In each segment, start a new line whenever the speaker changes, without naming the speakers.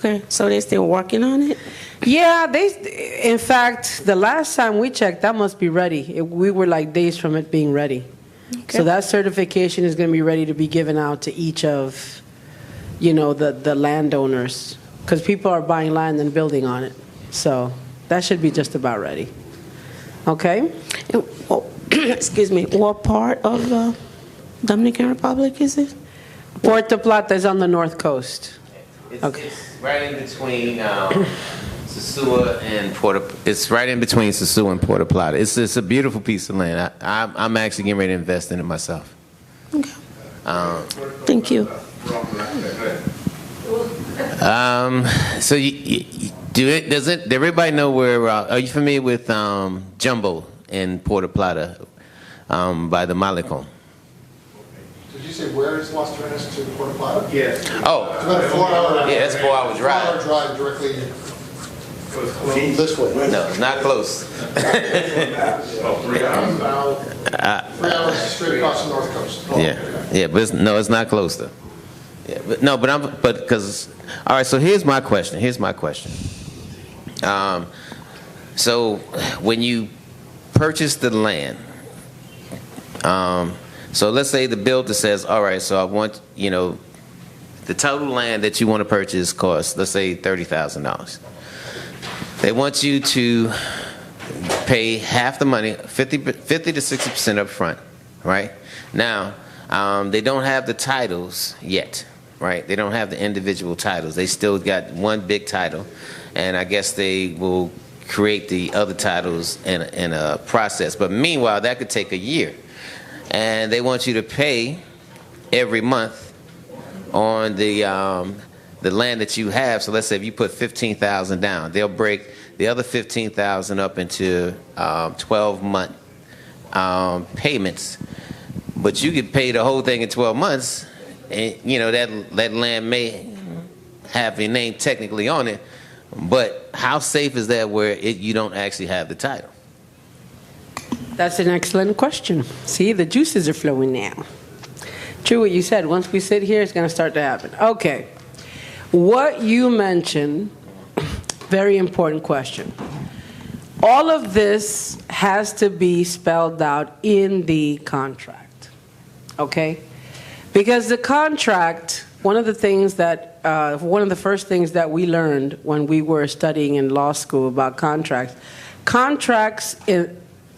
Okay, so they're still working on it?
Yeah, in fact, the last time we checked, that must be ready. We were like days from it being ready.
Okay.
So that certification is going to be ready to be given out to each of, the landowners, because people are buying land and building on it. So that should be just about ready. Okay?
Excuse me, what part of Dominican Republic is it?
Puerto Plata is on the north coast.
It's right in between Sosua and Puerto. It's right in between Sosua and Puerto Plata. It's a beautiful piece of land. I'm actually getting ready to invest in it myself.
Okay. Thank you.
So does everybody know where? Are you familiar with Jumbo in Puerto Plata by the Malecon?
Did you say where is Las Vegas to Puerto Plata?
Yes. Oh.
It's about a 4-hour.
Yeah, it's a 4-hour drive.
4-hour drive directly this way.
No, it's not close.
3 hours straight across the north coast.
Yeah, but it's not close though. Yeah, but because all right. So here's my question. So when you purchase the land, so let's say the builder says, all right, so I want, the total land that you want to purchase costs, let's say $30,000. They want you to pay half the money, 50 to 60% up front, right? Now, they don't have the titles yet, right? They don't have the individual titles. They still got one big title, and I guess they will create the other titles in a process. But meanwhile, that could take a year. And they want you to pay every month on the land that you have. So let's say if you put $15,000 down, they'll break the other $15,000 up into 12-month payments. But you could pay the whole thing in 12 months, and that land may have your name technically on it. But how safe is that where you don't actually have the title?
That's an excellent question. See, the juices are flowing now. True what you said. Once we sit here, it's going to start to happen. Okay. What you mentioned, very important question. All of this has to be spelled out in the contract. Okay? Because the contract, one of the first things that we learned when we were studying in law school about contracts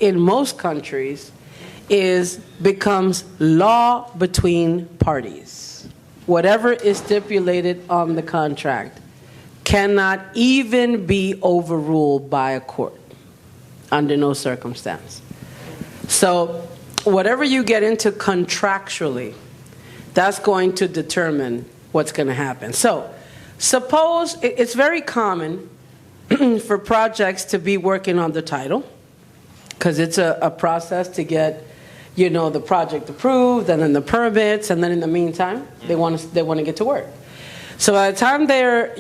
in most countries becomes law between parties. Whatever is stipulated on the contract cannot even be overruled by a court under no circumstance. So whatever you get into contractually, that's going to determine what's going to happen. So suppose it's very common for projects to be working on the title, because it's a process to get, the project approved, and then the permits, and then in the meantime, they want to get to work. So by the time the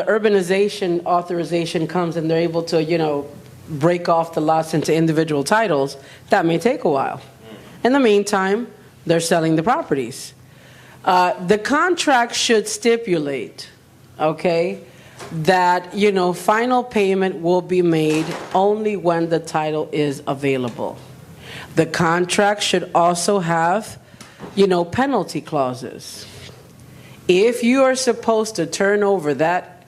urbanization authorization comes and they're able to, break off the lots into individual titles, that may take a while. In the meantime, they're selling the properties. The contract should stipulate, okay, that, final payment will be made only when the title is available. The contract should also have, penalty clauses. If you are supposed to turn over that,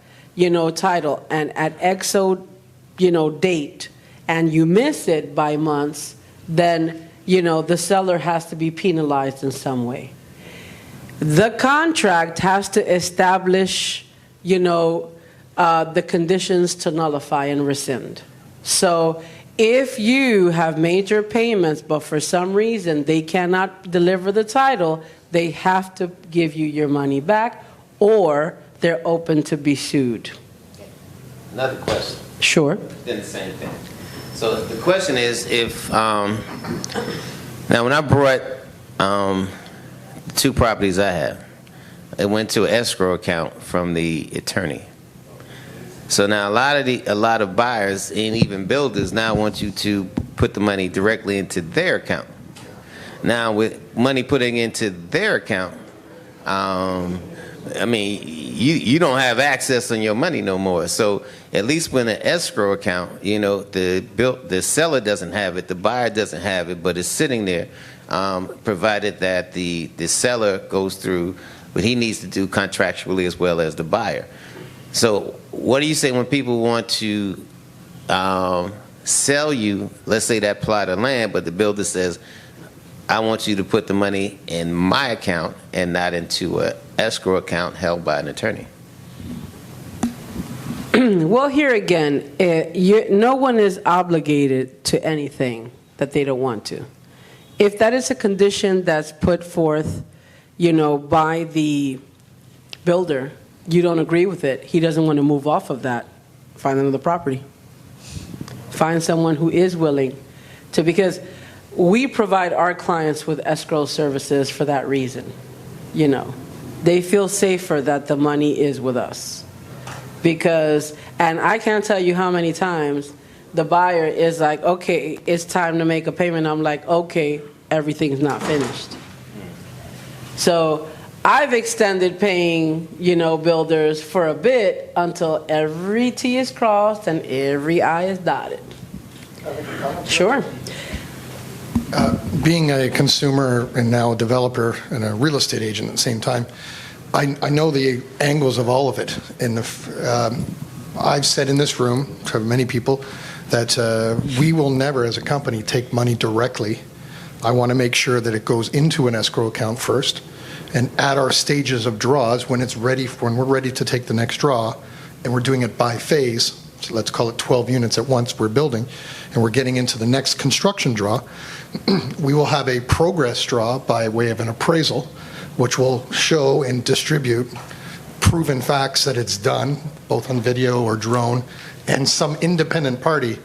title and at XO, date, and you miss it by months, then, the seller has to be penalized in some way. The contract has to establish, the conditions to nullify and rescind. So if you have major payments, but for some reason they cannot deliver the title, they have to give you your money back, or they're open to be sued.
Another question.
Sure.
Then the same thing. So the question is, if now when I brought two properties I have, it went to an escrow account from the attorney. So now a lot of buyers and even builders now want you to put the money directly into their account. Now with money putting into their account, I mean, you don't have access on your money no more. So at least when an escrow account, the seller doesn't have it, the buyer doesn't have it, but it's sitting there, provided that the seller goes through what he needs to do contractually as well as the buyer. So what do you say when people want to sell you, let's say, that plot of land, but the builder says, I want you to put the money in my account and not into an escrow account held by an attorney?
Well, here again, no one is obligated to anything that they don't want to. If that is a condition that's put forth, by the builder, you don't agree with it, he doesn't want to move off of that, find another property. Find someone who is willing to, because we provide our clients with escrow services for that reason. They feel safer that the money is with us. And I can't tell you how many times the buyer is like, okay, it's time to make a payment. I'm like, okay, everything's not finished. So I've extended paying, builders for a bit until every T is crossed and every I is dotted. Sure.
Being a consumer and now a developer and a real estate agent at the same time, I know the angles of all of it. And I've said in this room to many people that we will never, as a company, take money directly. I want to make sure that it goes into an escrow account first, and at our stages of draws, when we're ready to take the next draw, and we're doing it by phase. So let's call it 12 units at once we're building, and we're getting into the next construction draw. We will have a progress draw by way of an appraisal, which will show and distribute proven facts that it's done, both on video or drone, and some independent party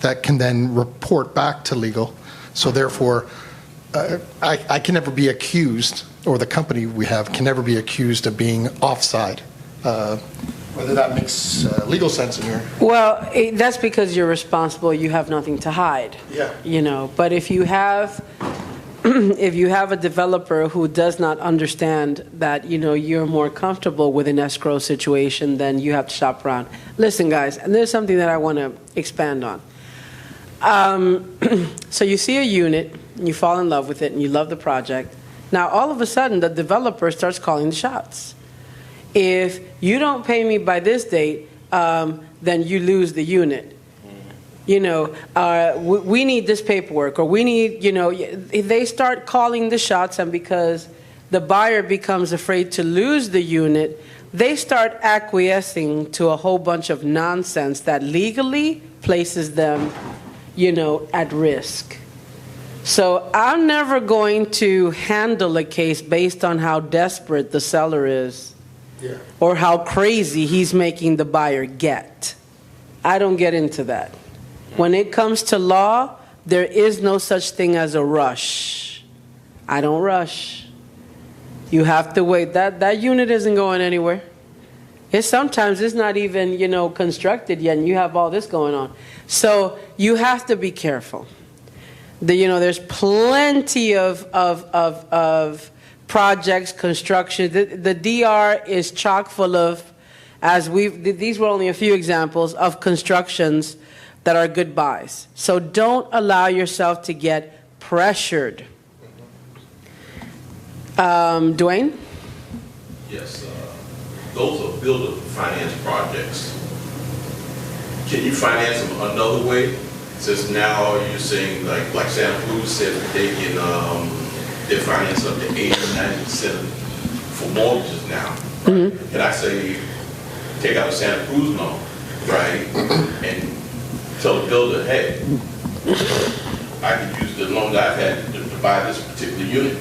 that can then report back to legal. So therefore, I can never be accused, or the company we have can never be accused of being offside. Whether that makes legal sense in here.
Well, that's because you're responsible. You have nothing to hide.
Yeah.
But if you have a developer who does not understand that, you're more comfortable with an escrow situation, then you have to shop around. Listen, guys, and there's something that I want to expand on. So you see a unit, and you fall in love with it, and you love the project. Now, all of a sudden, the developer starts calling the shots. If you don't pay me by this date, then you lose the unit. We need this paperwork, or we need, they start calling the shots, and because the buyer becomes afraid to lose the unit, they start acquiescing to a whole bunch of nonsense that legally places them, at risk. So I'm never going to handle a case based on how desperate the seller is. Yeah. Or how crazy he's making the buyer get. I don't get into that. When it comes to law, there is no such thing as a rush. I don't rush. You have to wait. That unit isn't going anywhere. Sometimes it's not even, constructed yet, and you have all this going on. So you have to be careful. There's plenty of projects, construction. The DR is chock full of, these were only a few examples of constructions that are good buys. So don't allow yourself to get pressured. Dwayne?
Yes, those are builder finance projects. Can you finance them another way? Since now you're saying, like Santa Cruz said, they can they finance up to 80-90% for mortgages now. Right? Mm-hmm. Can I say, take out a Santa Cruz loan, right, and tell the builder, hey, I can use the loan that I've had to buy this particular unit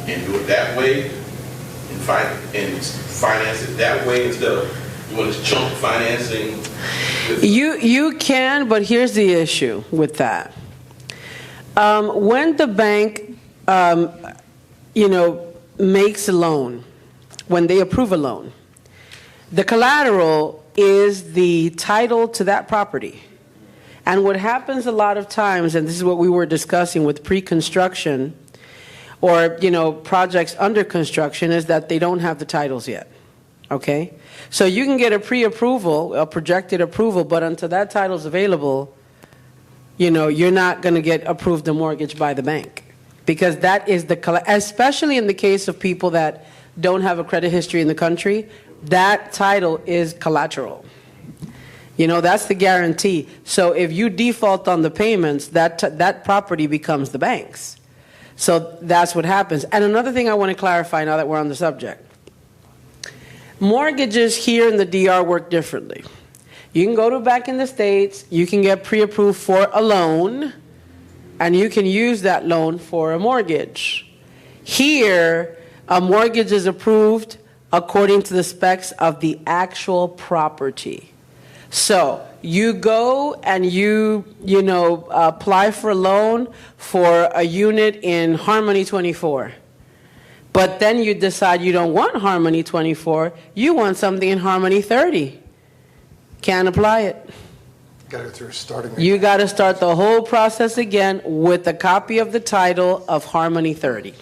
and do it that way, and finance it that way instead of doing this chunk financing?
You can, but here's the issue with that. When the bank makes a loan, when they approve a loan, the collateral is the title to that property. And what happens a lot of times, and this is what we were discussing with pre-construction or, projects under construction, is that they don't have the titles yet. okay? So you can get a pre-approval, a projected approval, but until that title's available, you're not going to get approved a mortgage by the bank. Because that is especially in the case of people that don't have a credit history in the country, that title is collateral. That's the guarantee. So if you default on the payments, that property becomes the bank's. So that's what happens. And another thing I want to clarify now that we're on the subject. Mortgages here in the DR work differently. You can go to a bank in the States, you can get pre-approved for a loan, and you can use that loan for a mortgage. Here, a mortgage is approved according to the specs of the actual property. So you go and you apply for a loan for a unit in Harmony 24. But then you decide you don't want Harmony 24, you want something in Harmony 30. Can't apply it.
Got to go through starting.
You got to start the whole process again with a copy of the title of Harmony 30.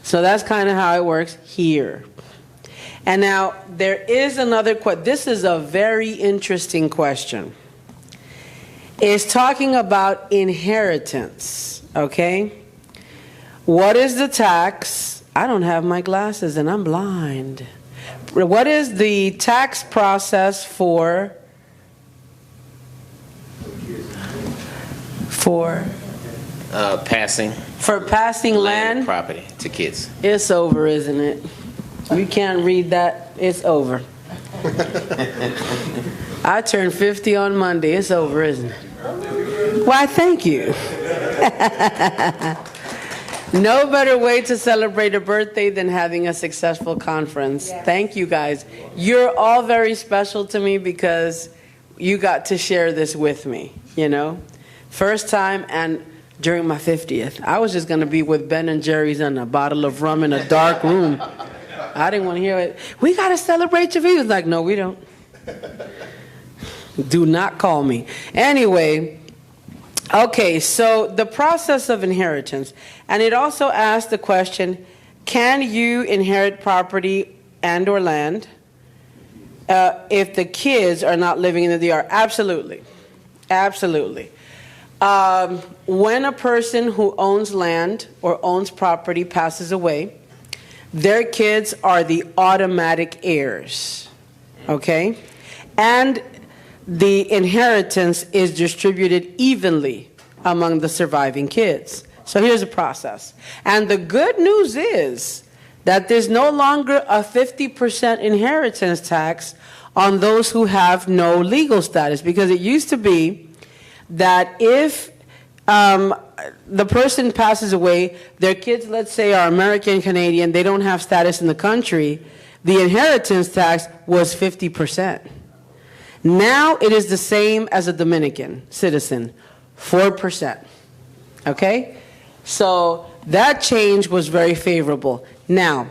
So that's kind of how it works here. And now there is another question. This is a very interesting question. It's talking about inheritance, okay? What is the tax? I don't have my glasses and I'm blind. What is the tax process for passing land
property to kids?
It's over, isn't it? You can't read that. It's over. I turned 50 on Monday. It's over, isn't it? Why, thank you. No better way to celebrate a birthday than having a successful conference. Thank you, guys. You're all very special to me because you got to share this with me, First time and during my 50th. I was just going to be with Ben and Jerry's and a bottle of rum in a dark room. I didn't want to hear it. We got to celebrate your video. Like, no, we don't. Do not call me. Anyway, okay, so the process of inheritance. And it also asks the question, can you inherit property and or land if the kids are not living in the DR? Absolutely. Absolutely. When a person who owns land or owns property passes away, their kids are the automatic heirs, okay? And the inheritance is distributed evenly among the surviving kids. So here's the process. And the good news is that there's no longer a 50% inheritance tax on those who have no legal status, because it used to be that if the person passes away, their kids, let's say, are American, Canadian, they don't have status in the country, the inheritance tax was 50%. Now it is the same as a Dominican citizen, 4%. Okay? So that change was very favorable. Now,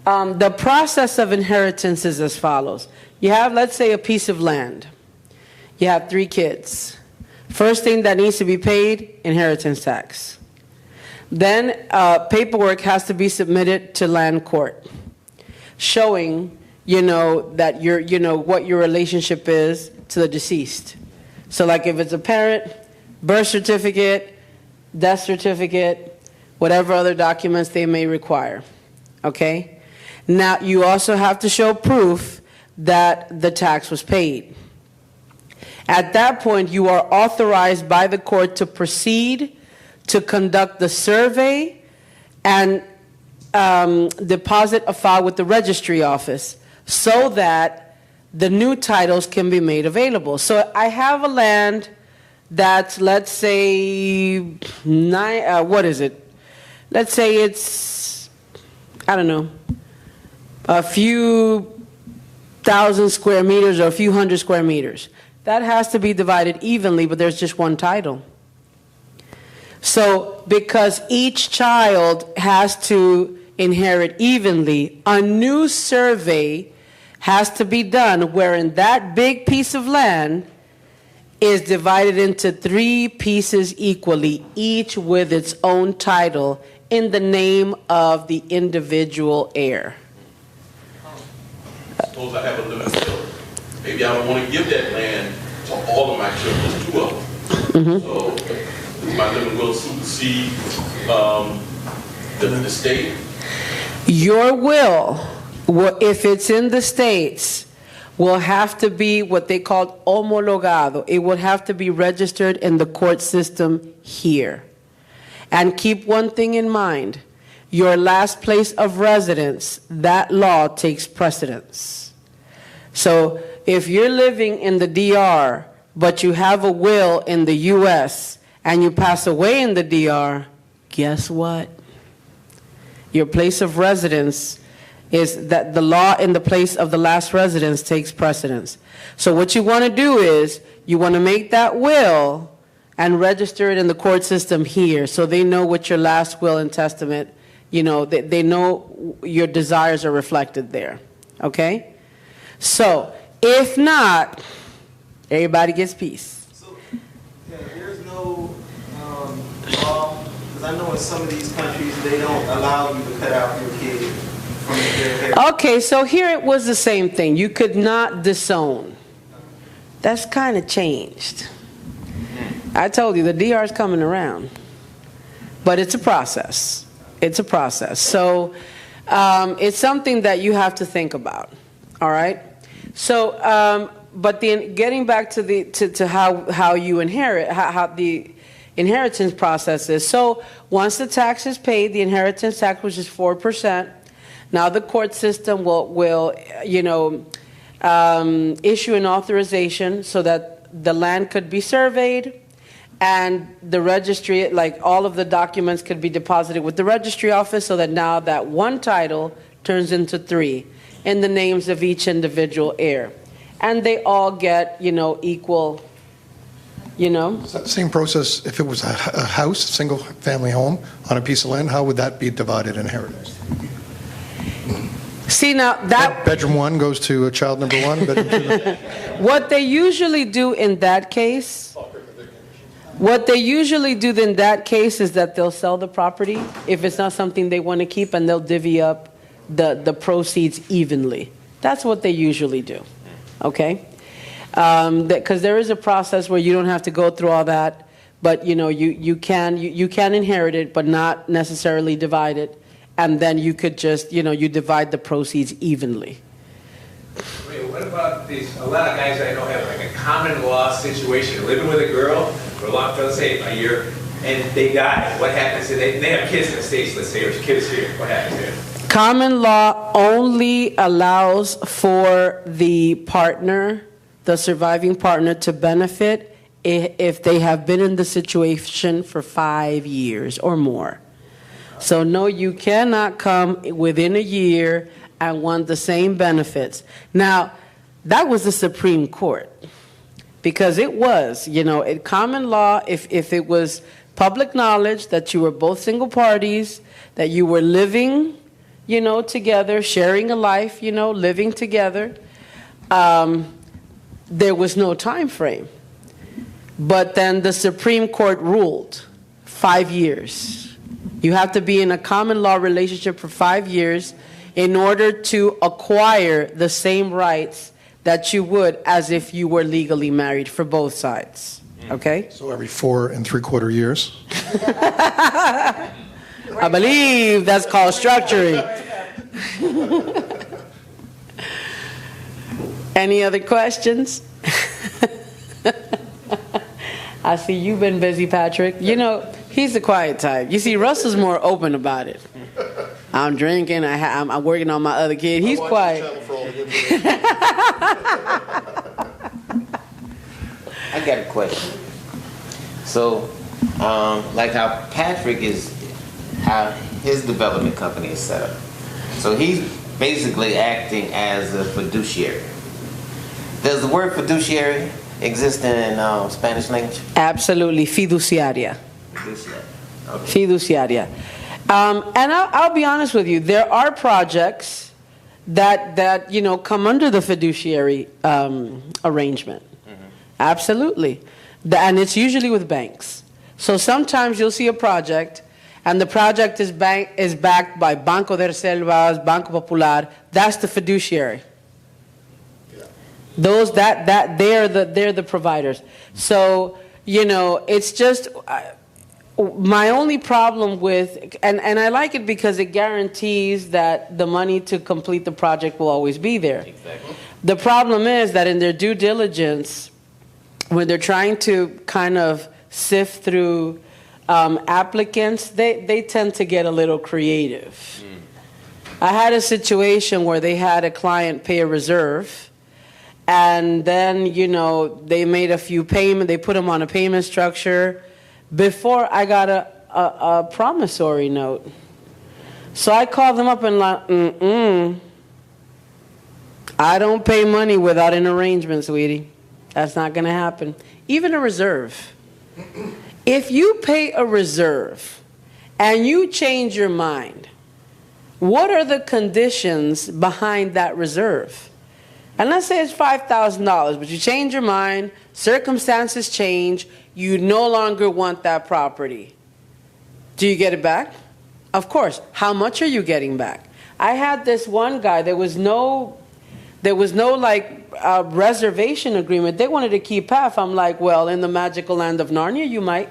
the process of inheritance is as follows. You have, let's say, a piece of land. You have 3 kids. First thing that needs to be paid, inheritance tax. Then paperwork has to be submitted to land court, showing, that what your relationship is to the deceased. So like if it's a parent, birth certificate, death certificate, whatever other documents they may require. Okay? Now you also have to show proof that the tax was paid. At that point, you are authorized by the court to proceed to conduct the survey and deposit a file with the registry office so that the new titles can be made available. So I have a land that's, let's say, Let's say it's, I don't know, a few thousand square meters or a few hundred square meters. That has to be divided evenly, but there's just one title. So because each child has to inherit evenly, a new survey has to be done wherein that big piece of land is divided into 3 pieces equally, each with its own title in the name of the individual heir.
suppose I have a living will. Maybe I don't want to give that land to all of my children, just 2 of them. So does my living will supersede the state?
Your will, if it's in the States, will have to be what they call homologado. It would have to be registered in the court system here. And keep one thing in mind. Your last place of residence, that law takes precedence. So if you're living in the DR, but you have a will in the U.S., and you pass away in the DR, guess what? Your place of residence is that the law in the place of the last residence takes precedence. So what you want to do is you want to make that will and register it in the court system here so they know what your last will and testament, they know your desires are reflected there. Okay? So if not, everybody gets peace.
So, yeah, there's no law, because I know in some of these countries they don't allow you to cut out your kid from their hair.
Okay, so here it was the same thing. You could not disown. That's kind of changed. I told you, the DR is coming around. But it's a process. It's a process. So it's something that you have to think about. All right? So, but then getting back to how you inherit, how the inheritance process is. So once the tax is paid, the inheritance tax, which is 4%, now the court system will issue an authorization so that the land could be surveyed and the registry, like all of the documents could be deposited with the registry office so that now that one title turns into 3 in the names of each individual heir. And they all get, equal,
Is that the same process if it was a house, a single-family home on a piece of land? How would that be divided in inheritance?
See, now that...
Bedroom 1 goes to child number 1, bedroom 2...
What they usually do in that case... is that they'll sell the property if it's not something they want to keep, and they'll divvy up the proceeds evenly. That's what they usually do. Okay? Because there is a process where you don't have to go through all that, but you can inherit it, but not necessarily divide it, and then you could just you divide the proceeds evenly.
Wait, what about these? A lot of guys I know have like a common law situation, living with a girl for a long, let's say a year, and they die. What happens? They have kids in the States, let's say, or kids here. What happens there?
Common law only allows for the partner, the surviving partner, to benefit if they have been in the situation for 5 years or more. So no, you cannot come within a year and want the same benefits. Now, that was the Supreme Court, because it was, in common law, if it was public knowledge that you were both single parties, that you were living, together, sharing a life, living together, there was no time frame. But then the Supreme Court ruled 5 years. You have to be in a common law relationship for 5 years in order to acquire the same rights that you would as if you were legally married for both sides. Okay?
So every 4 3/4 years?
I believe that's called structuring. Any other questions? I see you've been busy, Patrick. He's the quiet type. You see, Russell's more open about it. I'm drinking. I'm working on my other kid. He's quiet.
I got a question. So, like how Patrick how his development company is set up. So he's basically acting as a fiduciary. Does the word fiduciary exist in Spanish language?
Absolutely, fiduciaria.
Fiduciary. Okay.
Fiduciaria. And I'll be honest with you, there are projects that come under the fiduciary arrangement. Mm-hmm. Absolutely. And it's usually with banks. So sometimes you'll see a project, and the project is backed by Banco de Reservas, Banco Popular. That's the fiduciary. Those that they're the providers. So, it's just my only problem with, and I like it because it guarantees that the money to complete the project will always be there.
Exactly.
The problem is that in their due diligence, when they're trying to kind of sift through applicants, they tend to get a little creative. I had a situation where they had a client pay a reserve, and then, they made a few payments, they put them on a payment structure before I got a promissory note. So I called them up and like, I don't pay money without an arrangement, sweetie. That's not going to happen. Even a reserve. If you pay a reserve and you change your mind, what are the conditions behind that reserve? And let's say it's $5,000, but you change your mind, circumstances change, you no longer want that property. Do you get it back? Of course. How much are you getting back? I had this one guy, there was no reservation agreement. They wanted to keep half. I'm like, well, in the magical land of Narnia, you might.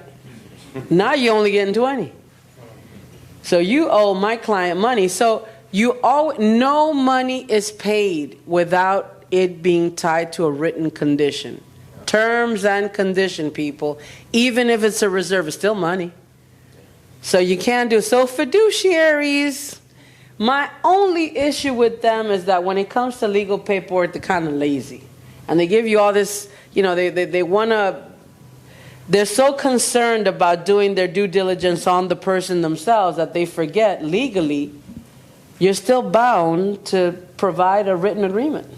Now you're only getting 20. So you owe my client money. So no money is paid without it being tied to a written condition. Terms and condition, people. Even if it's a reserve, it's still money. So you can't do. So fiduciaries, my only issue with them is that when it comes to legal paperwork, they're kind of lazy. And they give you all this, they want to, they're so concerned about doing their due diligence on the person themselves that they forget legally you're still bound to provide a written agreement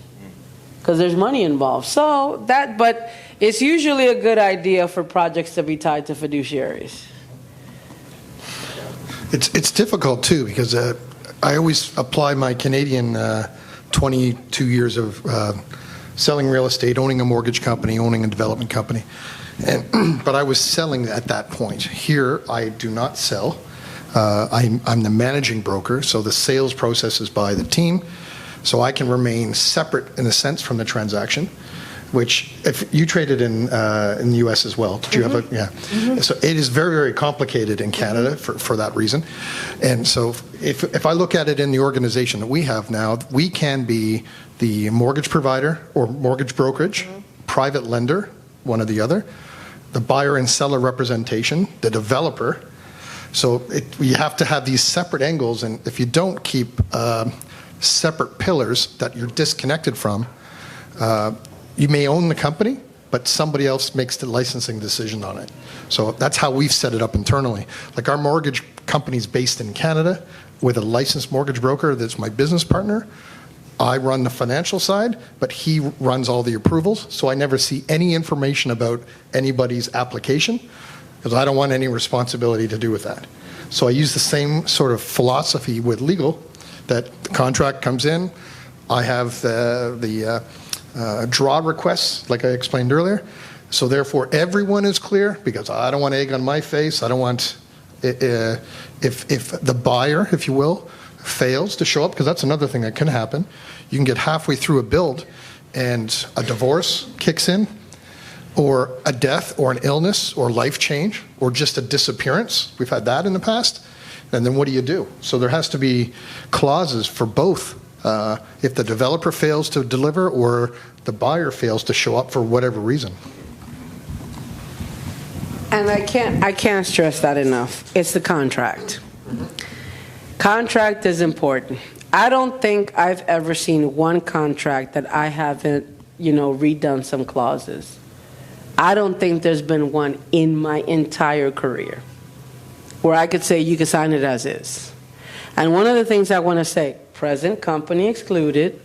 because there's money involved. But it's usually a good idea for projects to be tied to fiduciaries.
It's difficult too because I always apply my Canadian 22 years of selling real estate, owning a mortgage company, owning a development company. But I was selling at that point. Here, I do not sell. I'm the managing broker, so the sales process is by the team. So I can remain separate in a sense from the transaction, which if you traded in the U.S. as well, did you have a, yeah. Mm-hmm. So it is very, very complicated in Canada for that reason. And so if I look at it in the organization that we have now, we can be the mortgage provider or mortgage brokerage, private lender, one or the other, the buyer and seller representation, the developer. So you have to have these separate angles, and if you don't keep separate pillars that you're disconnected from, you may own the company, but somebody else makes the licensing decision on it. So that's how we've set it up internally. Like our mortgage company's based in Canada with a licensed mortgage broker that's my business partner. I run the financial side, but he runs all the approvals, so I never see any information about anybody's application because I don't want any responsibility to do with that. So I use the same sort of philosophy with legal, that the contract comes in, I have the draw requests, like I explained earlier, so therefore everyone is clear because I don't want egg on my face. I don't want, if the buyer, if you will, fails to show up, because that's another thing that can happen. You can get halfway through a build and a divorce kicks in, or a death or an illness or life change or just a disappearance. We've had that in the past. And then what do you do? So there has to be clauses for both. If the developer fails to deliver or the buyer fails to show up for whatever reason.
And I can't stress that enough. It's the contract. Contract is important. I don't think I've ever seen one contract that I haven't, redone some clauses. I don't think there's been one in my entire career where I could say you can sign it as is. And one of the things I want to say, present company excluded.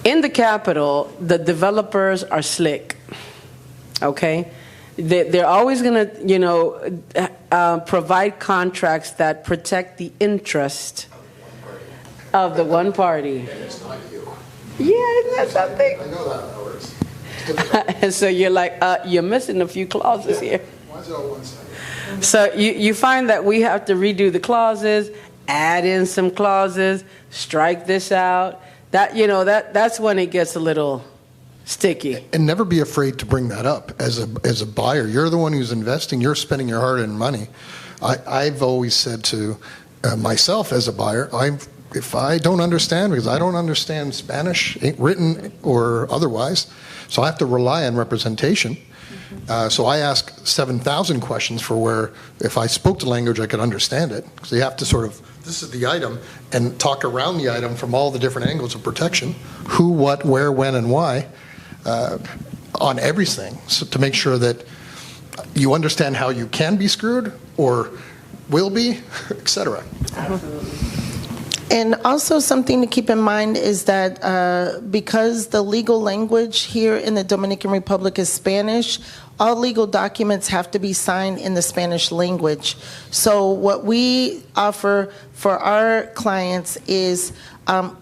In the capital, the developers are slick, okay? They're always going to, provide contracts that protect the interest of the one party.
And it's not you.
Yeah, isn't that something?
I know that how it works.
And so you're like, you're missing a few clauses here.
Why is it all one side?
So you find that we have to redo the clauses, add in some clauses, strike this out, that's when it gets a little sticky.
And never be afraid to bring that up as a buyer. You're the one who's investing. You're spending your hard-earned money. I've always said to myself as a buyer, if I don't understand, because I don't understand Spanish, written or otherwise, so I have to rely on representation. So I ask 7,000 questions for where, if I spoke the language, I could understand it. So you have to sort of, this is the item, and talk around the item from all the different angles of protection, who, what, where, when, and why, on everything, so to make sure that you understand how you can be screwed or will be, etc.
And also something to keep in mind is that because the legal language here in the Dominican Republic is Spanish, all legal documents have to be signed in the Spanish language. So what we offer for our clients is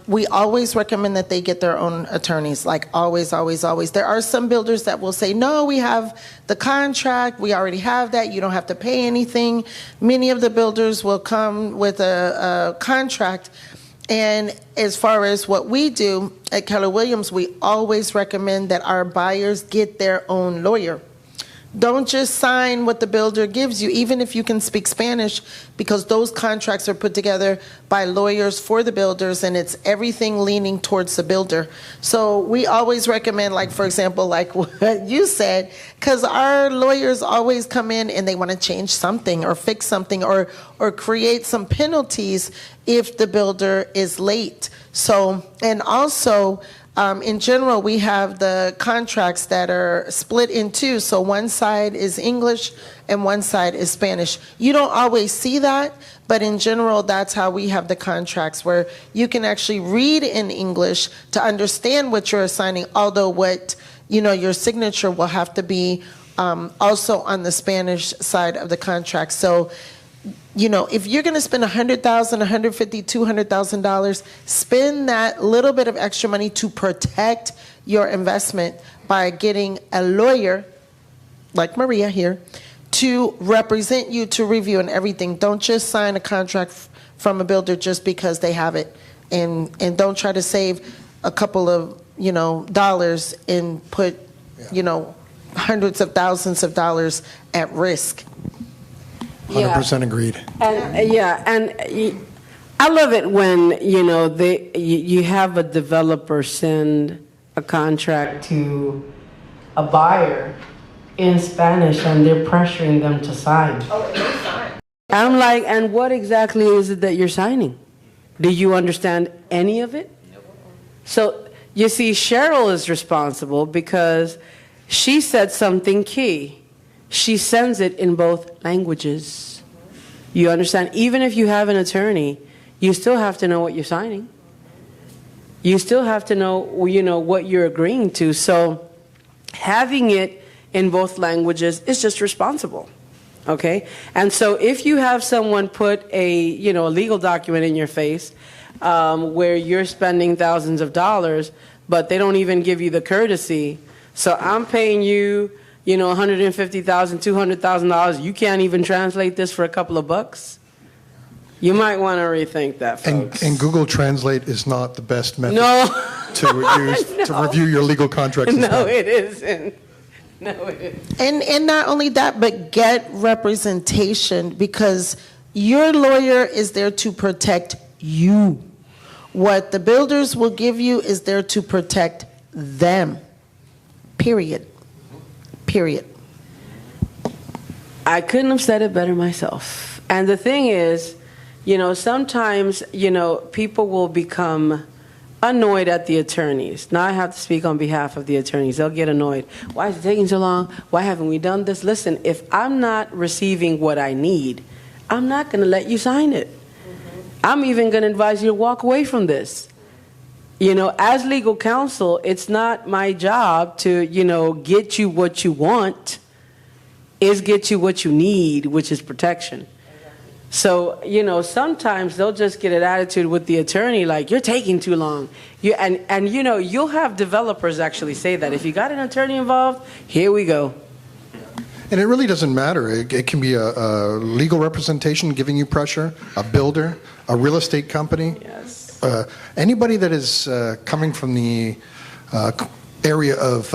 we always recommend that they get their own attorneys, like always, always, always. There are some builders that will say, no, we have the contract, we already have that, you don't have to pay anything. Many of the builders will come with a contract. And as far as what we do at Keller Williams, we always recommend that our buyers get their own lawyer. Don't just sign what the builder gives you, even if you can speak Spanish, because those contracts are put together by lawyers for the builders, and it's everything leaning towards the builder. So we always recommend, like, for example, like what you said, because our lawyers always come in and they want to change something or fix something or create some penalties if the builder is late. So, and also, in general, we have the contracts that are split in two. So one side is English and one side is Spanish. You don't always see that, but in general, that's how we have the contracts, where you can actually read in English to understand what you're assigning, although what, your signature will have to be also on the Spanish side of the contract. So, if you're going to spend $100,000, $150,000, $200,000, spend that little bit of extra money to protect your investment by getting a lawyer, like Maria here, to represent you, to review and everything. Don't just sign a contract from a builder just because they have it, and don't try to save a couple of dollars and put hundreds of thousands of dollars at risk.
100% agreed.
And I love it when you have a developer send a contract to a buyer in Spanish and they're pressuring them to sign. I'm like, and what exactly is it that you're signing? Do you understand any of it? So you see, Cheryl is responsible because she said something key. She sends it in both languages. You understand? Even if you have an attorney, you still have to know what you're signing. You still have to know, what you're agreeing to. So having it in both languages is just responsible. Okay? And so if you have someone put a legal document in your face where you're spending thousands of dollars, but they don't even give you the courtesy. So I'm paying you $150,000, $200,000, you can't even translate this for a couple of bucks? You might want to rethink that, folks.
And Google Translate is not the best method
to
use to review your legal contracts.
No, it isn't. No, it isn't.
And not only that, but get representation, because your lawyer is there to protect you. What the builders will give you is there to protect them. Period.
I couldn't have said it better myself. And the thing is, sometimes, people will become annoyed at the attorneys. Now I have to speak on behalf of the attorneys. They'll get annoyed. Why is it taking so long? Why haven't we done this? Listen, if I'm not receiving what I need, I'm not going to let you sign it. I'm even going to advise you to walk away from this. As legal counsel, it's not my job to, get you what you want. It's get you what you need, which is protection. So, sometimes they'll just get an attitude with the attorney, like, you're taking too long. You'll have developers actually say that. If you got an attorney involved, here we go.
And it really doesn't matter. It can be a legal representation giving you pressure, a builder, a real estate company.
Yes.
Anybody that is coming from the area of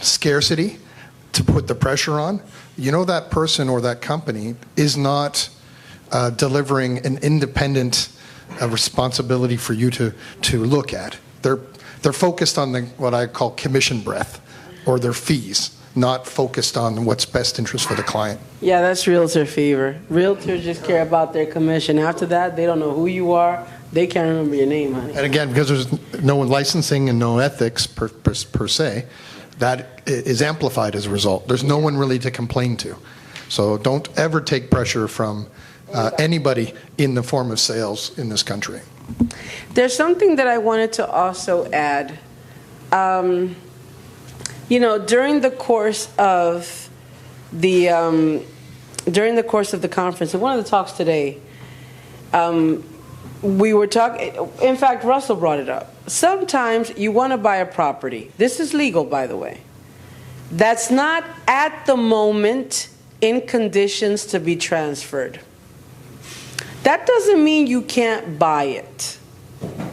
scarcity to put the pressure on, that person or that company is not delivering an independent responsibility for you to look at. They're focused on what I call commission breath, or their fees, not focused on what's best interest for the client.
Yeah, that's realtor fever. Realtors just care about their commission. After that, they don't know who you are. They can't remember your name, honey.
And again, because there's no licensing and no ethics per se, that is amplified as a result. There's no one really to complain to. So don't ever take pressure from anybody in the form of sales in this country.
There's something that I wanted to also add. During the course of the conference, and one of the talks today, we were talking. In fact, Russell brought it up. Sometimes you want to buy a property. This is legal, by the way. That's not at the moment in conditions to be transferred. That doesn't mean you can't buy it.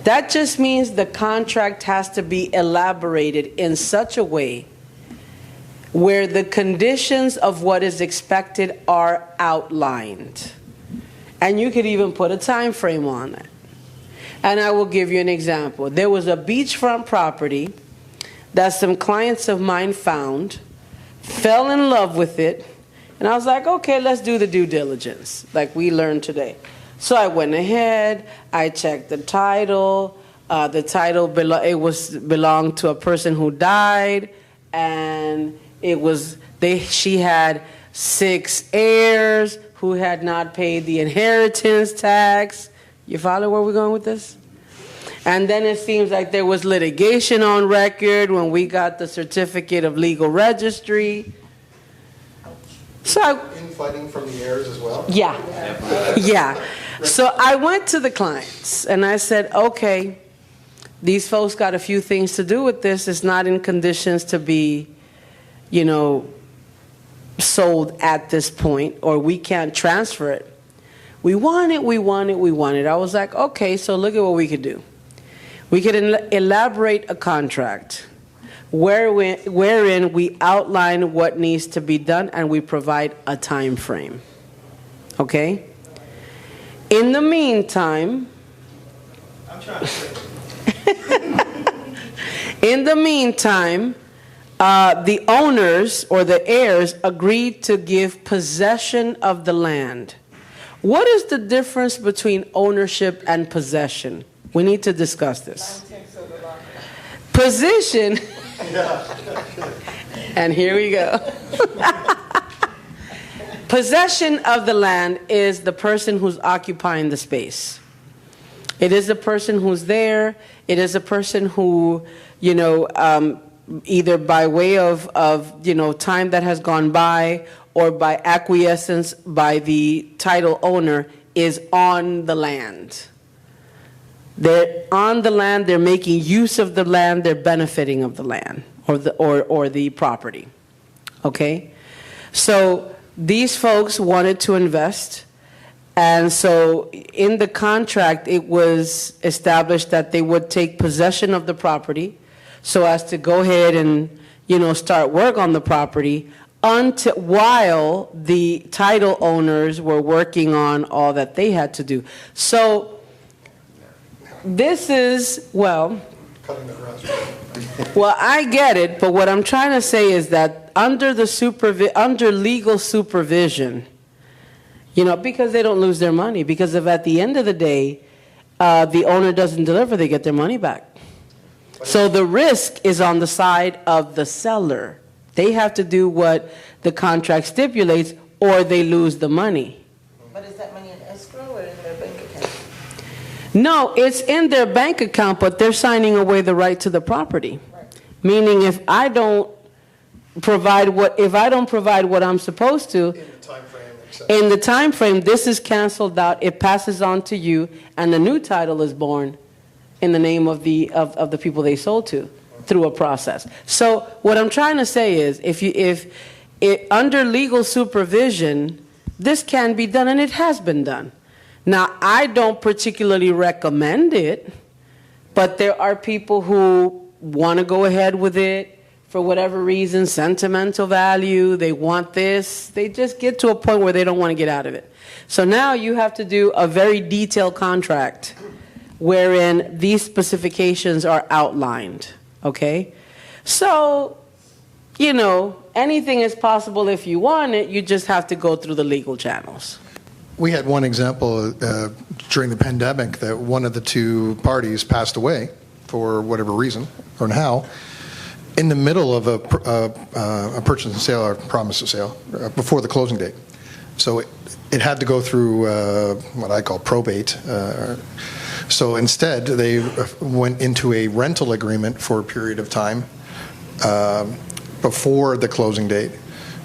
That just means the contract has to be elaborated in such a way where the conditions of what is expected are outlined. And you could even put a time frame on it. And I will give you an example. There was a beachfront property that some clients of mine found, fell in love with it, and I was like, okay, let's do the due diligence, like we learned today. So I went ahead, I checked the title. The title belonged to a person who died, and she had 6 heirs who had not paid the inheritance tax. You follow where we're going with this? And then it seems like there was litigation on record when we got the certificate of legal registry. So
Infighting from the heirs as well?
Yeah. So I went to the clients and I said, okay, these folks got a few things to do with this. It's not in conditions to be, sold at this point, or we can't transfer it. We want it. I was like, okay, so look at what we could do. We could elaborate a contract wherein we outline what needs to be done and we provide a time frame. Okay? In the meantime, the owners or the heirs agreed to give possession of the land. What is the difference between ownership and possession? We need to discuss this. Position, and here we go. Possession of the land is the person who's occupying the space. It is the person who's there. It is a person who, either by way of time that has gone by or by acquiescence by the title owner, is on the land. They're on the land, they're making use of the land, they're benefiting of the land or the property. Okay? So these folks wanted to invest, and so in the contract it was established that they would take possession of the property so as to go ahead and start work on the property while the title owners were working on all that they had to do. So this is, well, I get it, but what I'm trying to say is that under legal supervision, because they don't lose their money, because if at the end of the day, the owner doesn't deliver, they get their money back. So the risk is on the side of the seller. They have to do what the contract stipulates, or they lose the money.
But is that money in escrow or in their bank account?
No, it's in their bank account, but they're signing away the right to the property.
Right.
Meaning, if I don't provide what I'm supposed to in the time frame, this is canceled out. It passes on to you, and the new title is born in the name of the people they sold to through a process. So what I'm trying to say is, if under legal supervision, this can be done, and it has been done. Now, I don't particularly recommend it, But there are people who want to go ahead with it for whatever reason, sentimental value, they want this. They just get to a point where they don't want to get out of it. So now you have to do a very detailed contract wherein these specifications are outlined, okay? So, you know, anything is possible if you want it, you just have to go through the legal channels.
We had one example during the pandemic that one of the two parties passed away for whatever reason or how in the middle of a purchase and sale or promise of sale before the closing date. So it had to go through what I call probate. So instead, they went into a rental agreement for a period of time before the closing date.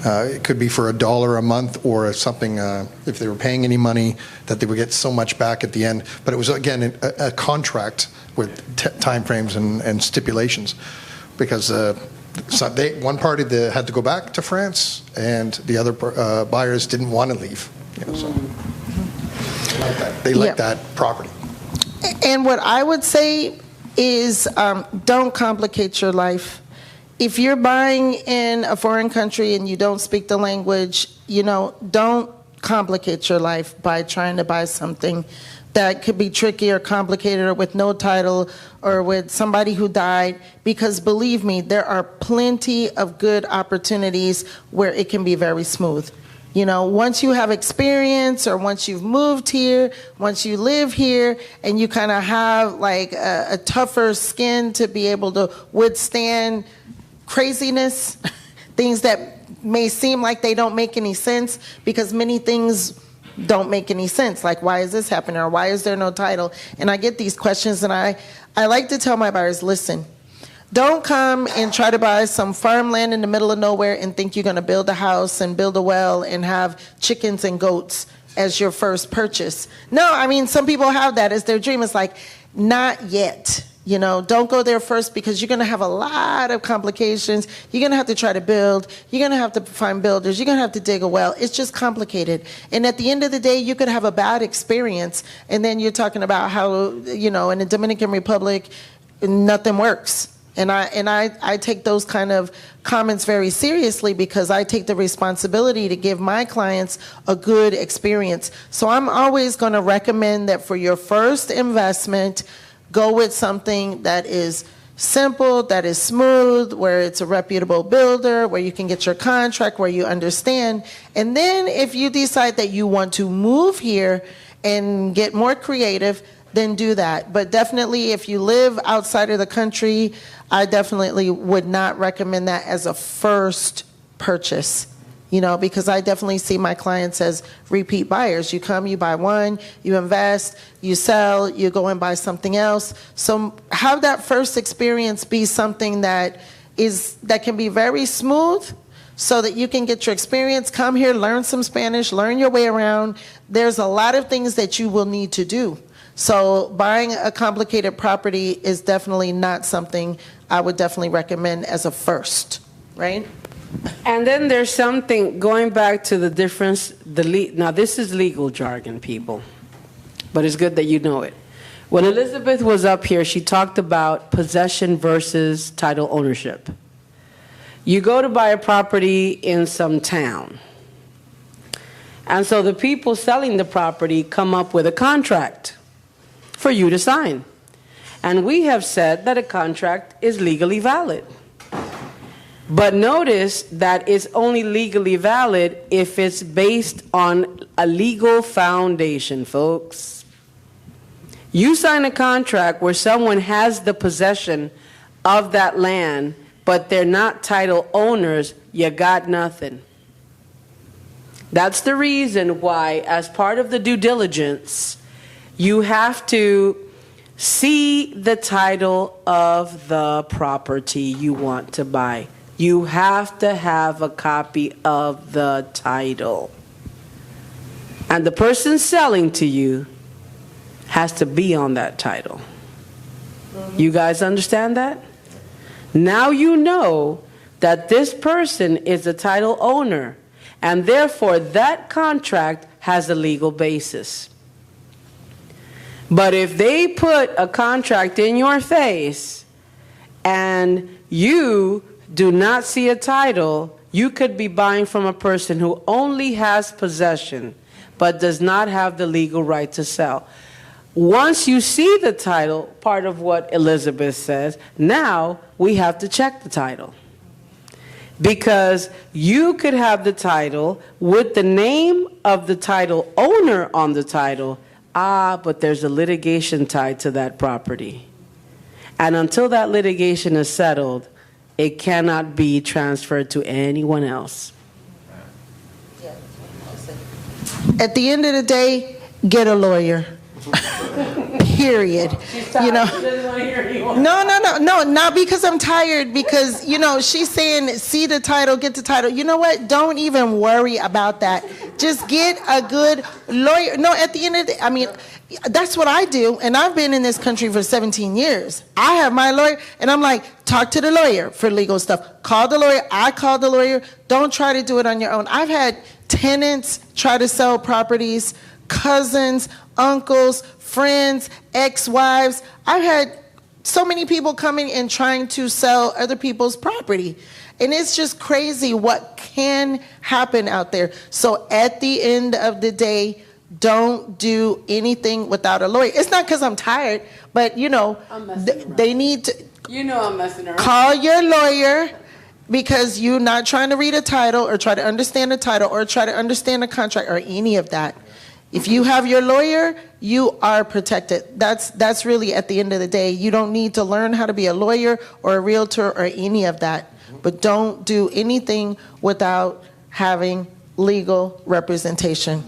It could be for $1 a month or something, if they were paying any money, that they would get so much back at the end. But it was, again, a contract with timeframes and stipulations. Because one party had to go back to France, and the other buyers didn't want to leave. You know, so they like that property.
And what I would say is don't complicate your life. If you're buying in a foreign country and you don't speak the language, you know, don't complicate your life by trying to buy something that could be tricky or complicated or with no title or with somebody who died, because believe me, there are plenty of good opportunities where it can be very smooth. You know, once you have experience or once you've moved here, once you live here and you kind of have like a tougher skin to be able to withstand craziness, things that may seem like they don't make any sense, because many things don't make any sense. Like, why is this happening? Or why is there no title? And I get these questions, and I like to tell my buyers, listen, don't come and try to buy some farmland in the middle of nowhere and think you're going to build a house and build a well and have chickens and goats as your first purchase. No, I mean, some people have that as their dream. It's like, not yet. You know, don't go there first, because you're going to have a lot of complications. You're going to have to try to build. You're going to have to find builders. You're going to have to dig a well. It's just complicated. And at the end of the day, you could have a bad experience. And then you're talking about how, you know, in the Dominican Republic, nothing works. And I take those kind of comments very seriously, because I take the responsibility to give my clients a good experience. So I'm always going to recommend that for your first investment, go with something that is simple, that is smooth, where it's a reputable builder, where you can get your contract, where you understand. And then if you decide that you want to move here and get more creative, then do that. But definitely, if you live outside of the country, I definitely would not recommend that as a first purchase. You know, because I definitely see my clients as repeat buyers. You come, you buy one, you invest, you sell, you go and buy something else. So have that first experience be something that can be very smooth, so that you can get your experience. Come here, learn some Spanish, learn your way around. There's a lot of things that you will need to do. So buying a complicated property is definitely not something I would definitely recommend as a first, right?
And then there's something, going back to the difference, now this is legal jargon, people, but it's good that you know it. When Elizabeth was up here, she talked about possession versus title ownership. You go to buy a property in some town, and so the people selling the property come up with a contract for you to sign. And we have said that a contract is legally valid. But notice that it's only legally valid if it's based on a legal foundation, folks. You sign a contract where someone has the possession of that land, but they're not title owners, you got nothing. That's the reason why, as part of the due diligence, you have to see the title of the property you want to buy. You have to have a copy of the title. And the person selling to you has to be on that title. You guys understand that? Now you know that this person is a title owner, and therefore that contract has a legal basis. But if they put a contract in your face and you do not see a title, you could be buying from a person who only has possession but does not have the legal right to sell. Once you see the title, part of what Elizabeth says, now we have to check the title. Because you could have the title with the name of the title owner on the title, but there's a litigation tied to that property. And until that litigation is settled, it cannot be transferred to anyone else.
At the end of the day, get a lawyer. Period. You know. No, not because I'm tired, because, you know, she's saying see the title, get the title. You know what? Don't even worry about that. Just get a good lawyer. No, at the end of the day, I mean, that's what I do, and I've been in this country for 17 years. I have my lawyer, and I'm like, talk to the lawyer for legal stuff. Call the lawyer. I call the lawyer. Don't try to do it on your own. I've had tenants try to sell properties, cousins, uncles, friends, ex-wives. I've had so many people coming and trying to sell other people's property. And it's just crazy what can happen out there. So at the end of the day, don't do anything without a lawyer. It's not because I'm tired, but, you know, they need to.
You know I'm messing around.
Call your lawyer, because you're not trying to read a title or try to understand the title or try to understand the contract or any of that. If you have your lawyer, you are protected. That's really, at the end of the day, you don't need to learn how to be a lawyer or a realtor or any of that. But don't do anything without having legal representation.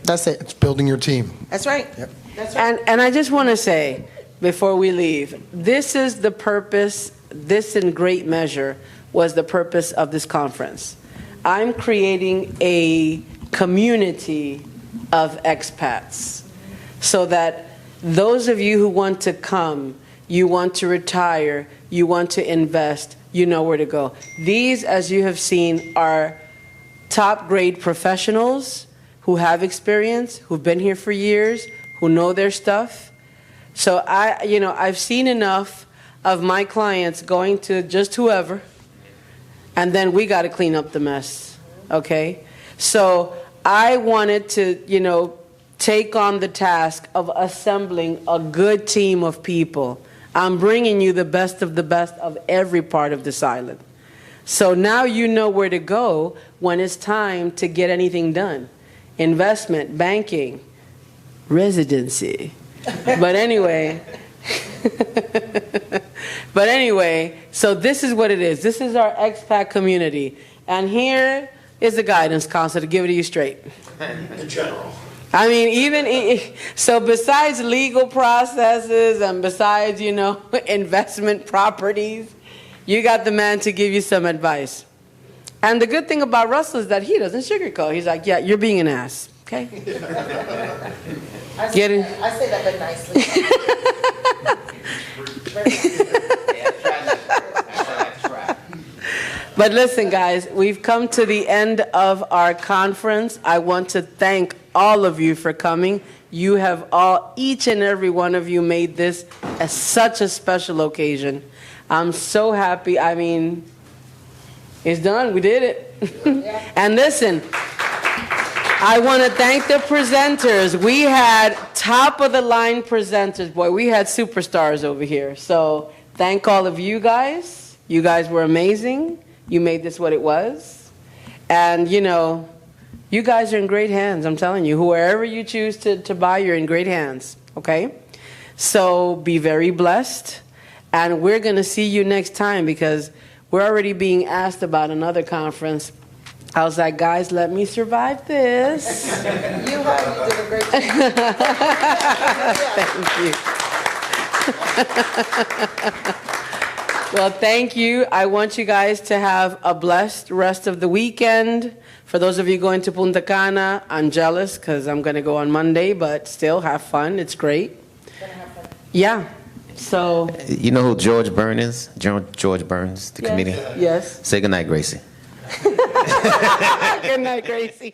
That's it.
It's building your team.
That's right.
Yep.
That's right.
And I just want to say, before we leave, this is the purpose, this in great measure was the purpose of this conference. I'm creating a community of expats so that those of you who want to come, you want to retire, you want to invest, you know where to go. These, as you have seen, are top grade professionals who have experience, who've been here for years, who know their stuff. So I've seen enough of my clients going to just whoever, and then we got to clean up the mess, okay? So I wanted to, take on the task of assembling a good team of people. I'm bringing you the best of every part of this island. So now you know where to go when it's time to get anything done. Investment, banking, residency. But anyway, so this is what it is. This is our expat community. And here is the guidance council to give it to you straight.
In general.
I mean, so besides legal processes and besides, investment properties, you got the man to give you some advice. And the good thing about Russell is that he doesn't sugarcoat. He's like, yeah, you're being an ass, okay?
I say that but nicely.
But listen, guys, we've come to the end of our conference. I want to thank all of you for coming. You have each and every one of you made this such a special occasion. I'm so happy. I mean, it's done. We did it. And listen, I want to thank the presenters. We had top-of-the-line presenters. Boy, we had superstars over here. So thank all of you guys. You guys were amazing. You made this what it was. And, you guys are in great hands, I'm telling you. Whoever you choose to buy, you're in great hands, okay? So be very blessed. And we're going to see you next time because we're already being asked about another conference. I was like, guys, let me survive this.
You did a great job.
Thank you. Well, thank you. I want you guys to have a blessed rest of the weekend. For those of you going to Punta Cana, I'm jealous because I'm going to go on Monday, but still have fun. It's great. Yeah. So.
You know who George Burns is? George Burns, the comedian?
Yes.
Say goodnight, Gracie.
Good night, Gracie.